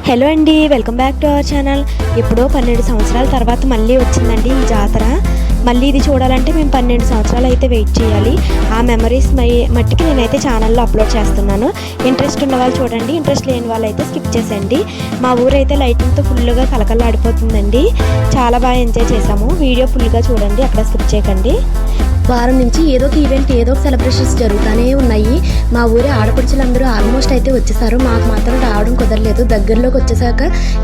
Hello అండి, welcome back to our channel. ఎప్పుడో 12 సంవత్సరాల తర్వాత మళ్ళీ వచ్చిందండి ఈ జాతర. మళ్ళీ ఇది చూడాలంటే మేము 12 సంవత్సరాలు అయితే వెయిట్ చేయాలి. ఆ మెమరీస్ మట్టికి నేనైతే ఛానల్లో అప్లోడ్ చేస్తున్నాను. ఇంట్రెస్ట్ ఉన్న వాళ్ళు చూడండి, ఇంట్రెస్ట్ లేని వాళ్ళు అయితే స్కిప్ చేసేయండి. మా ఊరైతే లైటింగ్తో ఫుల్గా కలకలాడిపోతుందండి. చాలా బాగా ఎంజాయ్ చేసాము. వీడియో ఫుల్గా చూడండి, అక్కడ స్కిప్ చేయకండి. వారం నుంచి ఏదో ఒక ఈవెంట్, ఏదో ఒక సెలబ్రేషన్స్ జరుగుతూనే ఉన్నాయి. మా ఊరి ఆడపడుచులందరూ ఆల్మోస్ట్ అయితే వచ్చేసారు. మాకు మాత్రం రావడం కుదరలేదు. దగ్గరలోకి వచ్చేసాక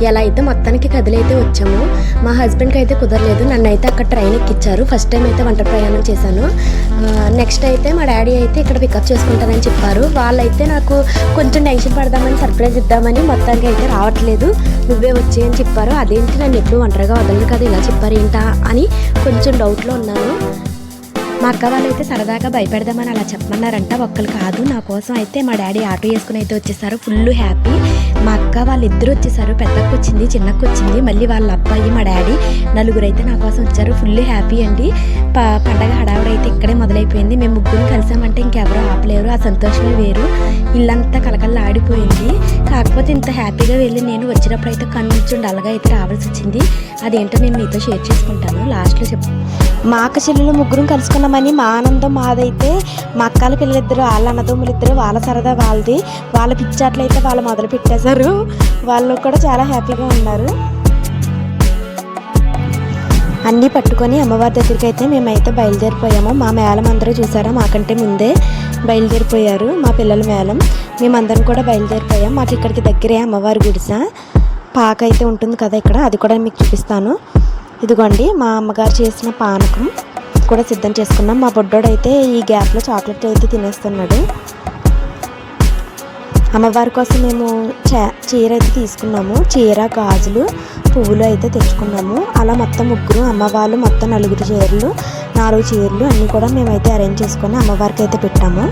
ఎలా అయితే మొత్తానికి కదిలైతే వచ్చాము. మా హస్బెండ్కి అయితే కుదరలేదు. నన్ను అయితే అక్కడ ట్రైన్ ఎక్కించారు. ఫస్ట్ టైం అయితే ఒంటరి ప్రయాణం చేశాను. నెక్స్ట్ అయితే మా డాడీ అయితే ఇక్కడ పికప్ చేసుకుంటానని చెప్పారు. వాళ్ళైతే నాకు కొంచెం టెన్షన్ పడదామని, సర్ప్రైజ్ ఇద్దామని మొత్తానికి అయితే రావట్లేదు, నువ్వే వచ్చి అని చెప్పారు. అదేంటి నన్ను ఎప్పుడు ఒంటరిగా వదలరు కదా, ఇలా చెప్పారు ఏంటా అని కొంచెం డౌట్లో ఉన్నాను. మా అక్క వాళ్ళైతే సరదాగా భయపెడదామని అలా చెప్పమన్నారంట. ఒక్కరు కాదు, నా కోసం అయితే మా డాడీ ఆటో వేసుకుని అయితే వచ్చేసారు. Full happy. మా అక్క వాళ్ళిద్దరు వచ్చేసారు. పెద్దక్క వచ్చింది, చిన్నక్క వచ్చింది, మళ్ళీ వాళ్ళ అబ్బాయి, మా డాడీ, నలుగురు అయితే నా కోసం వచ్చారు. ఫుల్ హ్యాపీ అండి. పండగ హడావుడైతే ఇక్కడే మొదలైపోయింది. మేము ముగ్గురు కలిసామంటే ఇంకెవరో ఆపలేరు. ఆ సంతోషమే వేరు. ఇల్లంతా కలకల్లా ఆడిపోయింది. కాకపోతే ఇంత హ్యాపీగా వెళ్ళి నేను వచ్చినప్పుడు అయితే కొంచెం డల్గా అయితే రావాల్సి వచ్చింది. అదేంటో నేను మీతో షేర్ చేసుకుంటాను లాస్ట్లో మా అక్క చెల్లెలు ముగ్గురం కలుసుకున్నామని మా ఆనందం మాదైతే. మా అక్కల పిల్లలిద్దరు, వాళ్ళ అన్నదమ్ములిద్దరు, వాళ్ళ సరదా వాళ్ళది. వాళ్ళ పిచ్చాట్లయితే వాళ్ళు మొదలు పెట్టేశారు. వాళ్ళు కూడా చాలా హ్యాపీగా ఉన్నారు. అన్నీ పట్టుకొని అమ్మవారి దగ్గరికి అయితే మేమైతే బయలుదేరిపోయాము. మా మేళం అందరూ చూసారా, మాకంటే ముందే బయలుదేరిపోయారు మా పిల్లల మేళం. మేమందరం కూడా బయలుదేరిపోయాం. మాకు ఇక్కడికి దగ్గరే అమ్మవారి గుడిస. పాక అయితే ఉంటుంది కదా ఇక్కడ, అది కూడా మీకు చూపిస్తాను. ఇదిగోండి మా అమ్మగారు చేసిన పానకం కూడా సిద్ధం చేసుకున్నాం. మా బొడ్డోడైతే ఈ గ్యాప్లో చాక్లెట్ అయితే తినేస్తున్నాడు. అమ్మవారి కోసం మేము చీర అయితే తీసుకున్నాము. చీర, గాజులు, పువ్వులు అయితే తెచ్చుకున్నాము. అలా మొత్తం ముగ్గురు, అమ్మవాళ్ళు మొత్తం 4 చీరలు, 4 చీరలు అన్నీ కూడా మేమైతే అరేంజ్ చేసుకొని అమ్మవారికి అయితే పెట్టాము.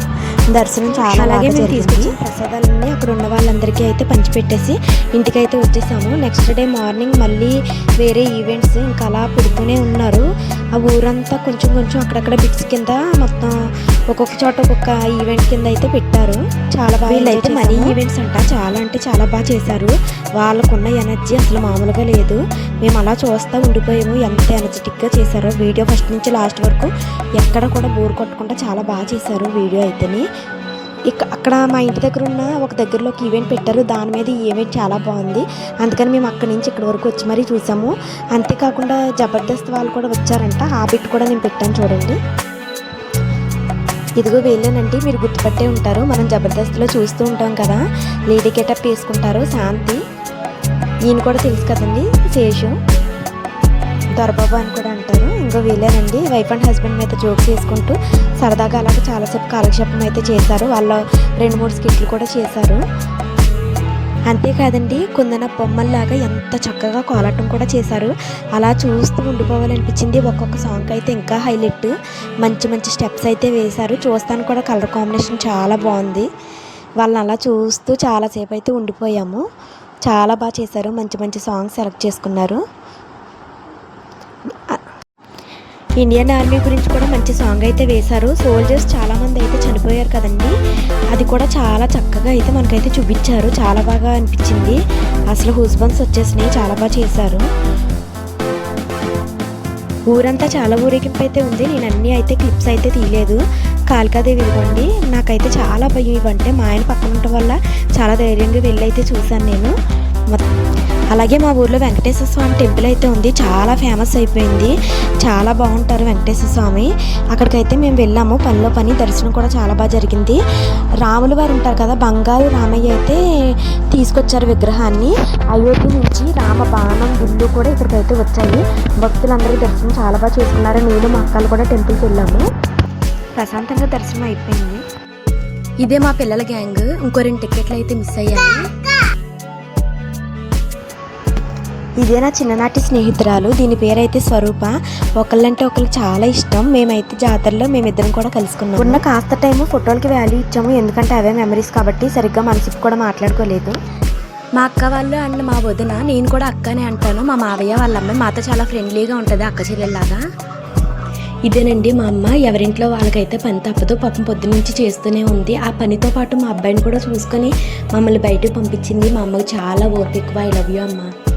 దర్శనం చాలా అలాగే మేము తీసుకొచ్చిన ప్రసాదాలన్నీ అక్కడ ఉన్న వాళ్ళందరికీ అయితే పంచిపెట్టేసి ఇంటికైతే వచ్చేసాము. నెక్స్ట్ డే మార్నింగ్ మళ్ళీ వేరే ఈవెంట్స్ ఇంకా అలా పెడుతూనే ఉన్నారు. ఆ ఊరంతా కొంచెం కొంచెం అక్కడక్కడ బిట్స్ కింద మొత్తం ఒక్కొక్క చోట ఒక్కొక్క ఈవెంట్ కింద అయితే పెట్టారు. చాలా బాగా వీళ్ళైతే మనీ ఈవెంట్స్ అంట, చాలా అంటే చాలా బాగా చేశారు. వాళ్ళకున్న ఎనర్జీ అసలు మామూలుగా లేదు. మేము అలా చూస్తూ ఉండిపోయాము, ఎంత ఎనర్జెటిక్గా చేశారో. వీడియో ఫస్ట్ నుంచి లాస్ట్ వరకు ఎక్కడ కూడా బోర్ కొట్టకుండా చాలా బాగా చేశారు వీడియో అయితేని. అక్కడ మా ఇంటి దగ్గర ఉన్న ఒక దగ్గరలో ఒక ఈవెంట్ పెట్టారు. దాని మీద ఈ ఈవెంట్ చాలా బాగుంది. అందుకని మేము అక్కడి నుంచి ఇక్కడి వరకు వచ్చి మరీ చూసాము. అంతేకాకుండా జబర్దస్త్ వాళ్ళు కూడా వచ్చారంట. ఆ బిట్ కూడా నేను పెట్టాను చూడండి. ఇదిగో వీళ్ళేనండి, మీరు గుర్తుపట్టే ఉంటారు. మనం జబర్దస్త్లో చూస్తూ ఉంటాం కదా, లేడీ గెటప్ వేసుకుంటారు. శాంతి, ఈయన కూడా తెలుసు కదండి, శేషు, దొరబాబు అని కూడా అంటారు. ఇంకో వీళ్ళేనండి, వైఫ్ అండ్ హస్బెండ్ మీద జోక్స్ వేసుకుంటూ సరదాగా అలాగే చాలాసేపు కాలక్షేపం అయితే చేశారు. వాళ్ళ 2-3 స్కిట్లు కూడా చేశారు. అంతేకాదండి, కుందన బొమ్మల్లాగా ఎంత చక్కగా కోలాటం కూడా చేశారు. అలా చూస్తూ ఉండిపోవాలనిపించింది. ఒక్కొక్క సాంగ్ అయితే ఇంకా హైలైట్, మంచి మంచి స్టెప్స్ అయితే వేశారు. చూస్తాను కూడా కలర్ కాంబినేషన్ చాలా బాగుంది. వాళ్ళని అలా చూస్తూ చాలాసేపు అయితే ఉండిపోయాము. చాలా బాగా చేశారు. మంచి మంచి సాంగ్స్ సెలెక్ట్ చేసుకున్నారు. ఇండియన్ ఆర్మీ గురించి కూడా మంచి సాంగ్ అయితే వేశారు. సోల్జర్స్ చాలామంది అయితే చనిపోయారు కదండి, అది కూడా చాలా చక్కగా అయితే మనకైతే చూపించారు. చాలా బాగా అనిపించింది. అసలు హూస్బంప్స్ వచ్చేసినాయి. చాలా బాగా చేశారు. ఊరంతా చాలా ఊరేగింపు అయితే ఉంది. నేను అన్నీ అయితే క్లిప్స్ అయితే తీయలేదు. కాళికాదేవి ఇవ్వండి, నాకైతే చాలా భయం ఇవంటే. మా ఆయన పక్కన ఉండటం వల్ల చాలా ధైర్యంగా వెళ్ళి అయితే చూశాను నేను. అలాగే మా ఊర్లో వెంకటేశ్వర స్వామి టెంపుల్ అయితే ఉంది. చాలా ఫేమస్ అయిపోయింది. చాలా బాగుంటారు వెంకటేశ్వర స్వామి. అక్కడికైతే మేము వెళ్ళాము. పనిలో పని దర్శనం కూడా చాలా బాగా జరిగింది. రాములు వారు ఉంటారు కదా, బంగారు రామయ్య అయితే తీసుకొచ్చారు విగ్రహాన్ని. అయోధ్య నుంచి రామ బాణం, గుళ్ళు కూడా ఇక్కడికైతే వచ్చాయి. భక్తులందరూ దర్శనం చాలా బాగా చేసుకున్నారు. నేను మా అక్కలు కూడా టెంపుల్కి వెళ్ళాము. ప్రశాంతంగా దర్శనం అయిపోయింది. ఇదే మా పిల్లల గ్యాంగ్. ఇంకో 2 టికెట్లు అయితే మిస్ అయ్యాయి. ఇదే నా చిన్ననాటి స్నేహితురాలు. దీని పేరైతే స్వరూప. ఒకళ్ళంటే ఒకరికి చాలా ఇష్టం. మేమైతే జాతరలో మేమిద్దరం కూడా కలుసుకున్నాం. ఉన్న కాస్త టైము ఫోటోలకి వాల్యూ ఇచ్చాము, ఎందుకంటే అవే మెమరీస్ కాబట్టి. సరిగ్గా మనసుకు కూడా మాట్లాడుకోలేదు. మా అక్క వాళ్ళు అండ్ మా వదిన, నేను కూడా అక్కనే అంటాను. మా మావయ్య వాళ్ళ అమ్మాయి మాతో చాలా ఫ్రెండ్లీగా ఉంటుంది, అక్క చెల్లెల్లాగా. ఇదేనండి మా అమ్మ. ఎవరింట్లో వాళ్ళకైతే పని తప్పదు. పాపం పొద్దునుంచి చేస్తూనే ఉంది. ఆ పనితో పాటు మా అబ్బాయిని కూడా చూసుకొని మమ్మల్ని బయటకు పంపించింది. మా అమ్మకి చాలా ఓపిక ఎక్కువ. ఐ లవ్ యూ అమ్మ.